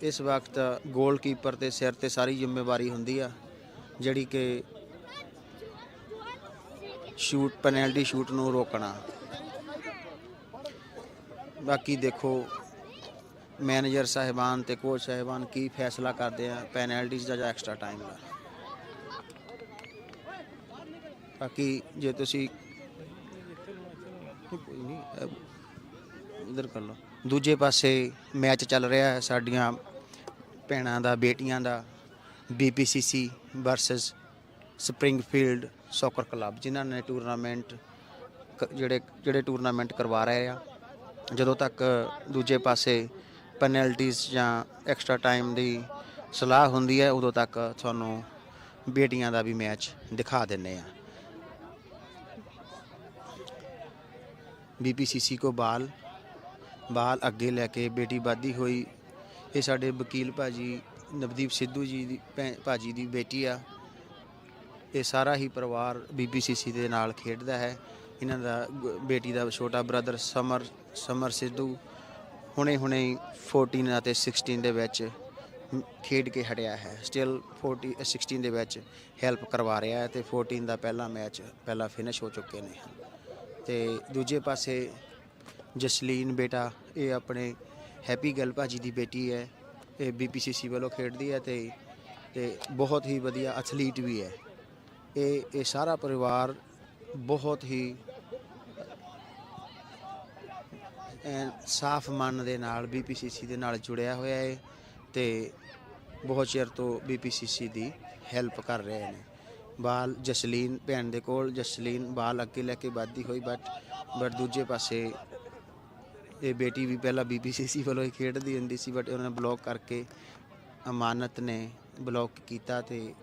ਇਸ ਵਕਤ ਗੋਲਕੀਪਰ ਦੇ ਸਿਰ 'ਤੇ ਸਾਰੀ ਜ਼ਿੰਮੇਵਾਰੀ ਹੁੰਦੀ ਆ, ਜਿਹੜੀ ਕਿ ਪੈਨਲਟੀ ਸ਼ੂਟ ਨੂੰ ਰੋਕਣਾ। ਬਾਕੀ ਦੇਖੋ ਮੈਨੇਜਰ ਸਾਹਿਬਾਨ ਤੇ ਕੋਚ ਸਾਹਿਬਾਨ ਕੀ ਫੈਸਲਾ ਕਰਦੇ ਆ ਪੈਨਲਟੀਜ਼ ਦਾ ਜਾਂ ਐਕਸਟਰਾ ਟਾਈਮ ਦਾ। ਬਾਕੀ ਜੇ ਤੁਸੀਂ ਕੋਈ ਨਹੀਂ ਇੱਧਰ ਕਰ ਲਓ। ਦੂਜੇ ਪਾਸੇ ਮੈਚ ਚੱਲ ਰਿਹਾ ਹੈ ਸਾਡੀਆਂ ਭੈਣਾਂ ਦਾ, ਬੇਟੀਆਂ ਦਾ, BPCC versus Springfield soccer club, ਜਿਨ੍ਹਾਂ ਨੇ ਟੂਰਨਾਮੈਂਟ ਜਿਹੜੇ ਟੂਰਨਾਮੈਂਟ ਕਰਵਾ ਰਹੇ ਆ। ਜਦੋਂ ਤੱਕ ਦੂਜੇ ਪਾਸੇ ਪੈਨਲਟੀਜ਼ ਜਾਂ ਐਕਸਟਰਾ ਟਾਈਮ ਦੀ ਸਲਾਹ ਹੁੰਦੀ ਹੈ, ਉਦੋਂ ਤੱਕ ਤੁਹਾਨੂੰ ਬੇਟੀਆਂ ਦਾ ਵੀ ਮੈਚ ਦਿਖਾ ਦਿੰਦੇ ਆ। BPCC ਕੋ ਬਾਲ ਅੱਗੇ ਲੈ ਕੇ ਬੇਟੀ ਵੱਧਦੀ ਹੋਈ। ਇਹ ਸਾਡੇ ਵਕੀਲ ਭਾਜੀ ਨਵਦੀਪ ਸਿੱਧੂ ਜੀ ਦੀ ਭਾਜੀ ਦੀ ਬੇਟੀ ਆ। ਇਹ ਸਾਰਾ ਹੀ ਪਰਿਵਾਰ BPCC ਦੇ ਨਾਲ ਖੇਡਦਾ ਹੈ। ਇਹਨਾਂ ਦਾ ਬੇਟੀ ਦਾ ਛੋਟਾ ਬ੍ਰਦਰ ਸਮਰ ਸਿੱਧੂ ਹੁਣੇ 14 ਅਤੇ 16 ਦੇ ਵਿੱਚ ਖੇਡ ਕੇ ਹਟਿਆ ਹੈ। ਸਟਿਲ 16 ਦੇ ਵਿੱਚ ਹੈਲਪ ਕਰਵਾ ਰਿਹਾ ਹੈ ਤੇ 14 ਦਾ ਪਹਿਲਾ ਫਿਨਿਸ਼ ਹੋ ਚੁੱਕੇ ਨੇ। ਤੇ ਦੂਜੇ ਪਾਸੇ ਜਸਲੀਨ ਬੇਟਾ, ਇਹ ਆਪਣੇ ਹੈਪੀ ਗਿੱਲ ਭਾਜੀ ਦੀ ਬੇਟੀ ਹੈ। ਇਹ BPCC ਵੱਲੋਂ ਖੇਡਦੀ ਹੈ ਤੇ ਬਹੁਤ ਹੀ ਵਧੀਆ ਐਥਲੀਟ ਵੀ ਹੈ। ਇਹ ਸਾਰਾ ਪਰਿਵਾਰ ਬਹੁਤ ਹੀ ਸਾਫ਼ ਮਨ ਦੇ ਨਾਲ BPCC ਦੇ ਨਾਲ ਜੁੜਿਆ ਹੋਇਆ ਹੈ ਤੇ ਬਹੁਤ ਚਿਰ ਤੋਂ BPCC ਦੀ ਹੈਲਪ ਕਰ ਰਹੇ ਨੇ। ਬਾਲ ਜਸਲੀਨ ਭੈਣ ਦੇ ਕੋਲ, ਜਸਲੀਨ ਬਾਲ ਅੱਗੇ ਲੈ ਕੇ ਵੱਧਦੀ ਹੋਈ ਬਟ ਦੂਜੇ ਪਾਸੇ ਇਹ ਬੇਟੀ ਵੀ ਪਹਿਲਾਂ BPCC ਵੱਲੋਂ ਹੀ ਖੇਡਦੀ ਹੁੰਦੀ ਸੀ, ਬਟ ਉਹਨਾਂ ਨੇ ਬਲੌਕ ਕਰਕੇ ਅਮਾਨਤ ਨੇ ਬਲੌਕ ਕੀਤਾ ਤੇ